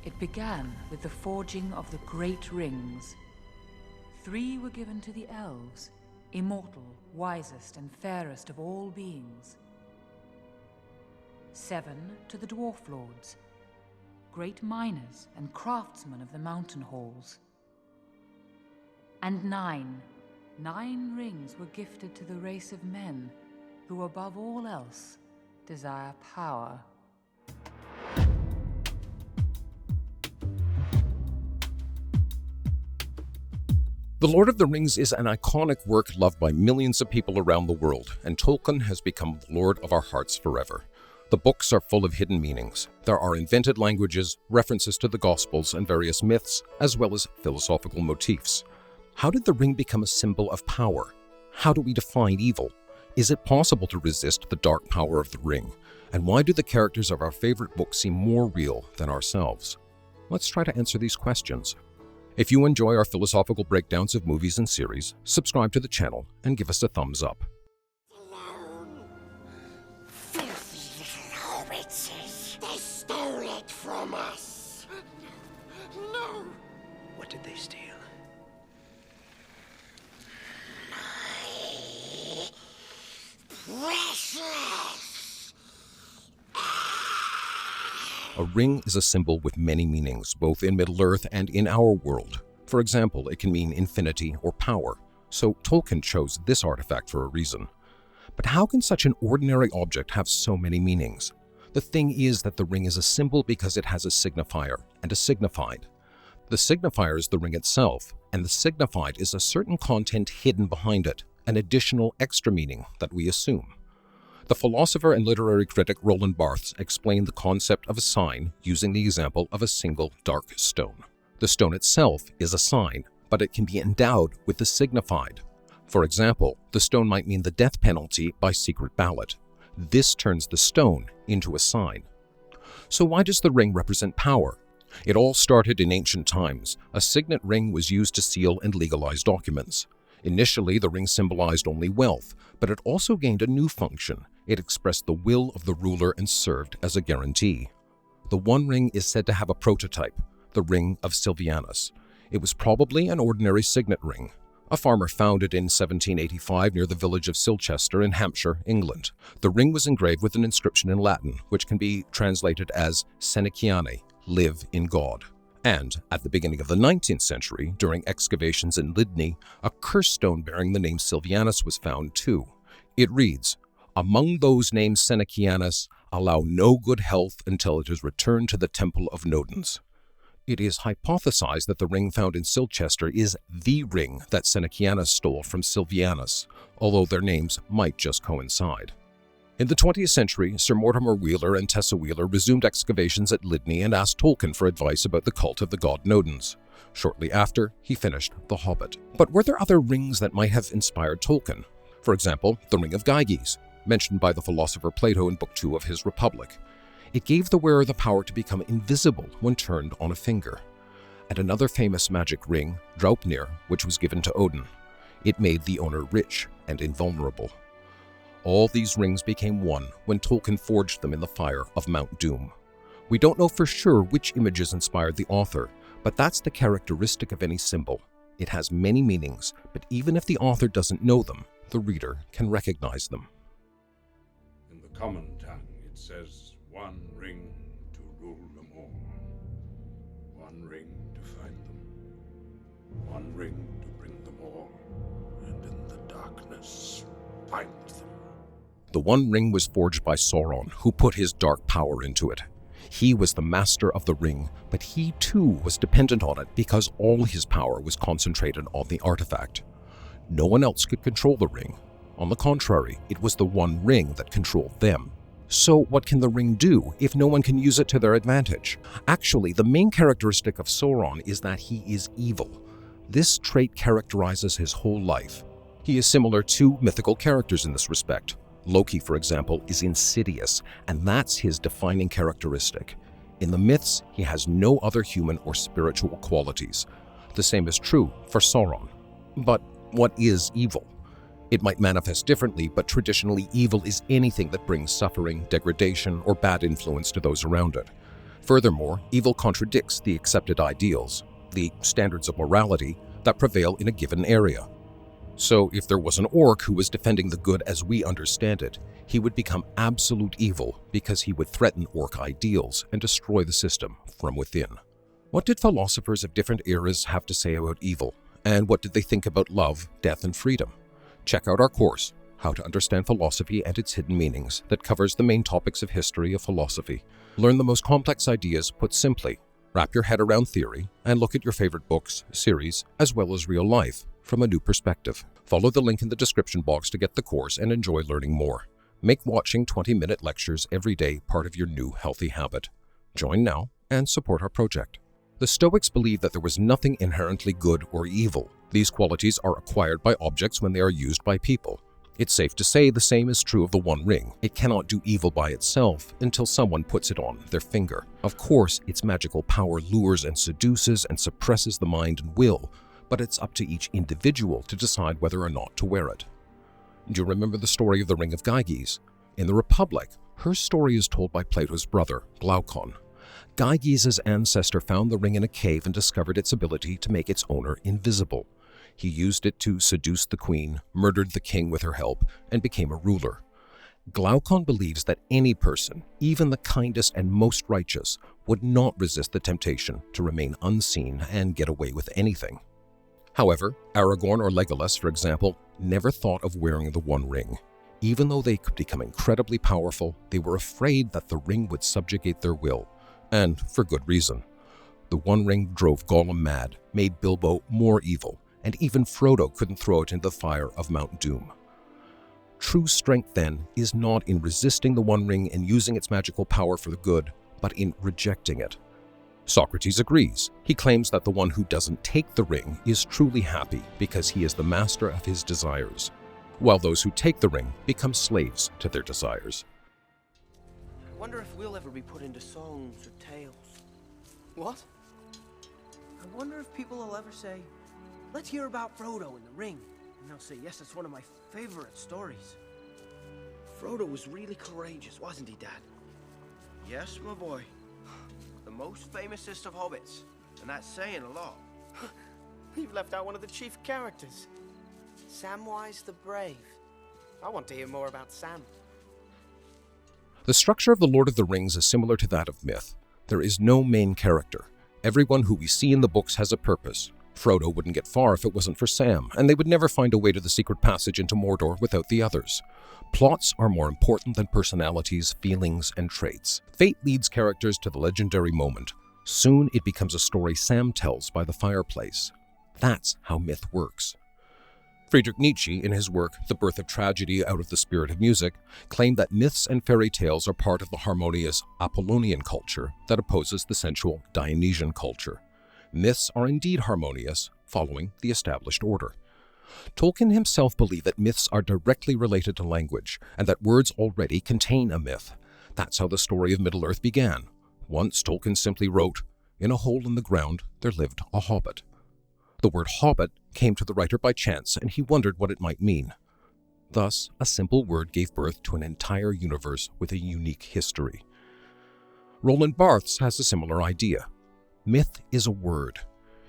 It began with the forging of the great rings. 3 were given to the elves, immortal, wisest, and fairest of all beings. 7 to the dwarf lords, great miners and craftsmen of the mountain halls. And 9 rings were gifted to the race of men who, above all else, desire power. The Lord of the Rings is an iconic work loved by millions of people around the world, and Tolkien has become the Lord of our hearts forever. The books are full of hidden meanings. There are invented languages, references to the Gospels and various myths, as well as philosophical motifs. How did the ring become a symbol of power? How do we define evil? Is it possible to resist the dark power of the ring? And why do the characters of our favorite books seem more real than ourselves? Let's try to answer these questions. If you enjoy our philosophical breakdowns of movies and series, subscribe to the channel and give us a thumbs up. Alone. Filthy little hobbitses. They stole it from us. No. What did they steal? My precious. A ring is a symbol with many meanings, both in Middle-earth and in our world. For example, it can mean infinity or power, so Tolkien chose this artifact for a reason. But how can such an ordinary object have so many meanings? The thing is that the ring is a symbol because it has a signifier and a signified. The signifier is the ring itself, and the signified is a certain content hidden behind it, an additional extra meaning that we assume. The philosopher and literary critic Roland Barthes explained the concept of a sign using the example of a single dark stone. The stone itself is a sign, but it can be endowed with the signified. For example, the stone might mean the death penalty by secret ballot. This turns the stone into a sign. So why does the ring represent power? It all started in ancient times. A signet ring was used to seal and legalize documents. Initially, the ring symbolized only wealth, but it also gained a new function. It expressed the will of the ruler and served as a guarantee. The One Ring is said to have a prototype, the Ring of Silvianus. It was probably an ordinary signet ring. A farmer found it in 1785 near the village of Silchester in Hampshire, England. The ring was engraved with an inscription in Latin, which can be translated as Seneciane, live in God. And at the beginning of the 19th century, during excavations in Lydney, a curse stone bearing the name Silvianus was found too. It reads, "Among those named Senecianus, allow no good health until it is returned to the temple of Nodens." It is hypothesized that the ring found in Silchester is the ring that Senecianus stole from Silvianus, although their names might just coincide. In the 20th century, Sir Mortimer Wheeler and Tessa Wheeler resumed excavations at Lydney and asked Tolkien for advice about the cult of the god Nodens. Shortly after, he finished The Hobbit. But were there other rings that might have inspired Tolkien? For example, the Ring of Gyges, mentioned by the philosopher Plato in Book 2 of his Republic. It gave the wearer the power to become invisible when turned on a finger. And another famous magic ring, Draupnir, which was given to Odin. It made the owner rich and invulnerable. All these rings became one when Tolkien forged them in the fire of Mount Doom. We don't know for sure which images inspired the author, but that's the characteristic of any symbol. It has many meanings, but even if the author doesn't know them, the reader can recognize them. In the common tongue, it says, "One ring to rule them all. One ring to find them. One ring to bring them all. And in the darkness, find them." The One Ring was forged by Sauron, who put his dark power into it. He was the master of the ring, but he too was dependent on it because all his power was concentrated on the artifact. No one else could control the ring. On the contrary, it was the One Ring that controlled them. So what can the ring do if no one can use it to their advantage? Actually, the main characteristic of Sauron is that he is evil. This trait characterizes his whole life. He is similar to mythical characters in this respect. Loki, for example, is insidious, and that's his defining characteristic. In the myths, he has no other human or spiritual qualities. The same is true for Sauron. But what is evil? It might manifest differently, but traditionally evil is anything that brings suffering, degradation, or bad influence to those around it. Furthermore, evil contradicts the accepted ideals, the standards of morality that prevail in a given area. So if there was an orc who was defending the good as we understand it, he would become absolute evil because he would threaten orc ideals and destroy the system from within. What did philosophers of different eras have to say about evil? And what did they think about love, death, and freedom? Check out our course, How to Understand Philosophy and Its Hidden Meanings, that covers the main topics of history of philosophy. Learn the most complex ideas put simply, wrap your head around theory, and look at your favorite books, series, as well as real life from a new perspective. Follow the link in the description box to get the course and enjoy learning more. Make watching 20-minute lectures every day part of your new healthy habit. Join now and support our project. The Stoics believed that there was nothing inherently good or evil. These qualities are acquired by objects when they are used by people. It's safe to say the same is true of the One Ring. It cannot do evil by itself until someone puts it on their finger. Of course, its magical power lures and seduces and suppresses the mind and will, but it's up to each individual to decide whether or not to wear it. Do you remember the story of the Ring of Gyges? In the Republic, her story is told by Plato's brother, Glaucon. Gyges' ancestor found the ring in a cave and discovered its ability to make its owner invisible. He used it to seduce the queen, murdered the king with her help, and became a ruler. Glaucon believes that any person, even the kindest and most righteous, would not resist the temptation to remain unseen and get away with anything. However, Aragorn or Legolas, for example, never thought of wearing the One Ring. Even though they could become incredibly powerful, they were afraid that the ring would subjugate their will, and for good reason. The One Ring drove Gollum mad, made Bilbo more evil, and even Frodo couldn't throw it into the fire of Mount Doom. True strength, then, is not in resisting the One Ring and using its magical power for the good, but in rejecting it. Socrates agrees. He claims that the one who doesn't take the ring is truly happy because he is the master of his desires, while those who take the ring become slaves to their desires. I wonder if we'll ever be put into songs or tales. What? I wonder if people will ever say, "Let's hear about Frodo and the ring." And they'll say, "Yes, it's one of my favorite stories." Frodo was really courageous, wasn't he, Dad? Yes, my boy. The most famousest of hobbits, and that's saying a lot. You've left out one of the chief characters. Samwise the Brave. I want to hear more about Sam. The structure of The Lord of the Rings is similar to that of myth. There is no main character. Everyone who we see in the books has a purpose. Frodo wouldn't get far if it wasn't for Sam, and they would never find a way to the secret passage into Mordor without the others. Plots are more important than personalities, feelings, and traits. Fate leads characters to the legendary moment. Soon it becomes a story Sam tells by the fireplace. That's how myth works. Friedrich Nietzsche, in his work The Birth of Tragedy Out of the Spirit of Music, claimed that myths and fairy tales are part of the harmonious Apollonian culture that opposes the sensual Dionysian culture. Myths are indeed harmonious, following the established order. Tolkien himself believed that myths are directly related to language, and that words already contain a myth. That's how the story of Middle-earth began. Once Tolkien simply wrote, "In a hole in the ground there lived a hobbit." The word hobbit came to the writer by chance, and he wondered what it might mean. Thus, a simple word gave birth to an entire universe with a unique history. Roland Barthes has a similar idea. Myth is a word.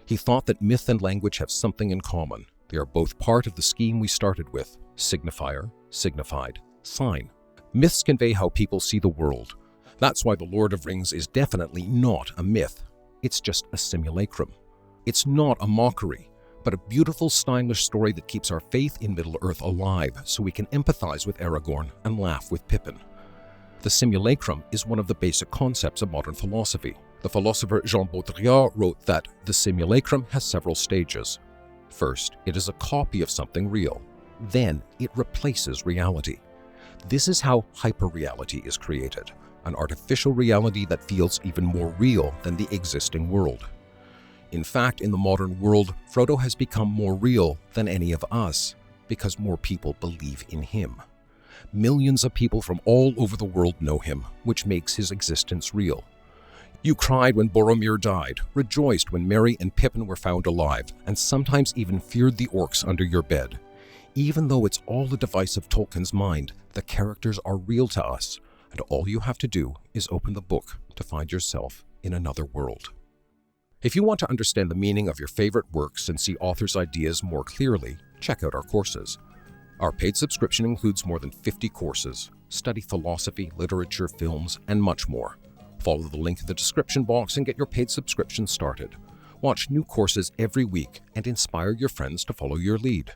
He thought that myth and language have something in common. They are both part of the scheme we started with: signifier, signified, sign. Myths convey how people see the world. That's why The Lord of Rings is definitely not a myth. It's just a simulacrum. It's not a mockery, but a beautiful, stylish story that keeps our faith in Middle-earth alive so we can empathize with Aragorn and laugh with Pippin. The simulacrum is one of the basic concepts of modern philosophy. The philosopher Jean Baudrillard wrote that the simulacrum has several stages. First, it is a copy of something real. Then, it replaces reality. This is how hyperreality is created, an artificial reality that feels even more real than the existing world. In fact, in the modern world, Frodo has become more real than any of us because more people believe in him. Millions of people from all over the world know him, which makes his existence real. You cried when Boromir died, rejoiced when Merry and Pippin were found alive, and sometimes even feared the orcs under your bed. Even though it's all a device of Tolkien's mind, the characters are real to us, and all you have to do is open the book to find yourself in another world. If you want to understand the meaning of your favorite works and see authors' ideas more clearly, check out our courses. Our paid subscription includes more than 50 courses, study philosophy, literature, films, and much more. Follow the link in the description box and get your paid subscription started. Watch new courses every week and inspire your friends to follow your lead.